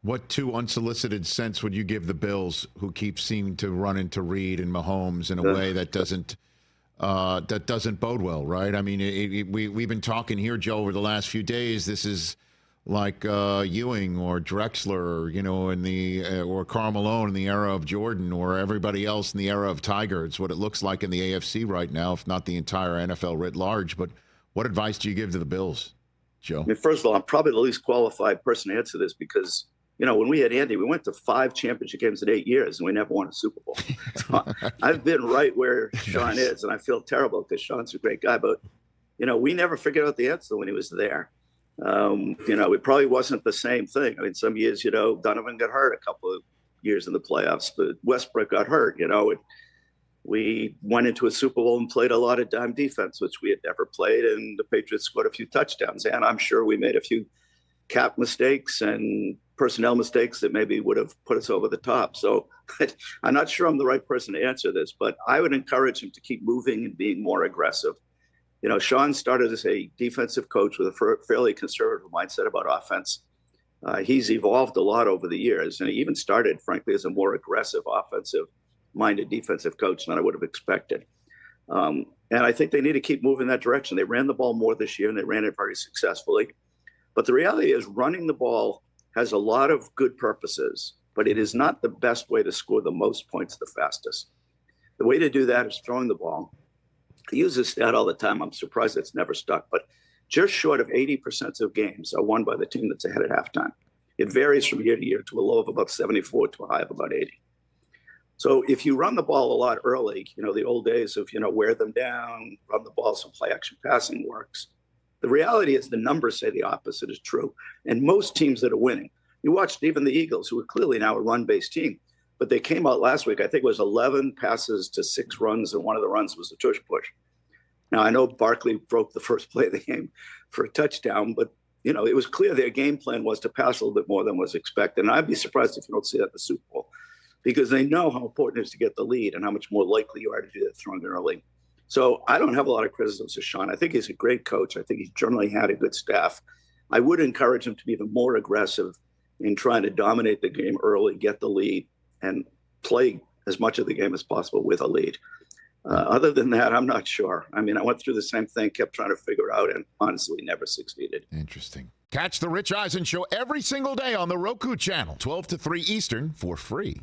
What two unsolicited cents would you give the Bills, who keep seeming to run into Reed and Mahomes in a way that doesn't bode well, right? I mean, we've been talking here, Joe, over the last few days. This is like Ewing or Drexler, in the or Karl Malone in the era of Jordan, or everybody else in the era of Tiger. It's what it looks like in the AFC right now, if not the entire NFL writ large. But what advice do you give to the Bills, Joe? I mean, first of all, I'm probably the least qualified person to answer this because, when we had Andy, we went to 5 championship games in 8 years and we never won a Super Bowl. So I've been right where Sean is, and I feel terrible because Sean's a great guy. But, we never figured out the answer when he was there. It probably wasn't the same thing. I mean, some years, Donovan got hurt a couple of years in the playoffs, but Westbrook got hurt, we went into a Super Bowl and played a lot of dime defense, which we had never played. And the Patriots scored a few touchdowns. And I'm sure we made a few cap mistakes and personnel mistakes that maybe would have put us over the top. So I'm not sure I'm the right person to answer this, but I would encourage him to keep moving and being more aggressive. Sean started as a defensive coach with a fairly conservative mindset about offense. He's evolved a lot over the years, and he even started, frankly, as a more aggressive offensive-minded defensive coach than I would have expected. And I think they need to keep moving that direction. They ran the ball more this year, and they ran it very successfully. But the reality is running the ball has a lot of good purposes, but it is not the best way to score the most points the fastest. The way to do that is throwing the ball. I use this stat all the time. I'm surprised it's never stuck, but just short of 80% of games are won by the team that's ahead at halftime. It varies from year to year to a low of about 74 to a high of about 80. So if you run the ball a lot early, the old days of, wear them down, run the ball, some play action passing works. The reality is the numbers say the opposite is true. And most teams that are winning, you watched even the Eagles, who are clearly now a run-based team, but they came out last week, I think it was 11 passes to 6 runs, and one of the runs was a tush push. Now, I know Barkley broke the first play of the game for a touchdown, but, it was clear their game plan was to pass a little bit more than was expected. And I'd be surprised if you don't see that in the Super Bowl, because they know how important it is to get the lead and how much more likely you are to do that throwing early. So I don't have a lot of criticisms of Sean. I think he's a great coach. I think he's generally had a good staff. I would encourage him to be even more aggressive in trying to dominate the game early, get the lead, and play as much of the game as possible with a lead. Other than that, I'm not sure. I mean, I went through the same thing, kept trying to figure it out, and honestly never succeeded. Interesting. Catch the Rich Eisen Show every single day on the Roku Channel, 12 to 3 Eastern, for free.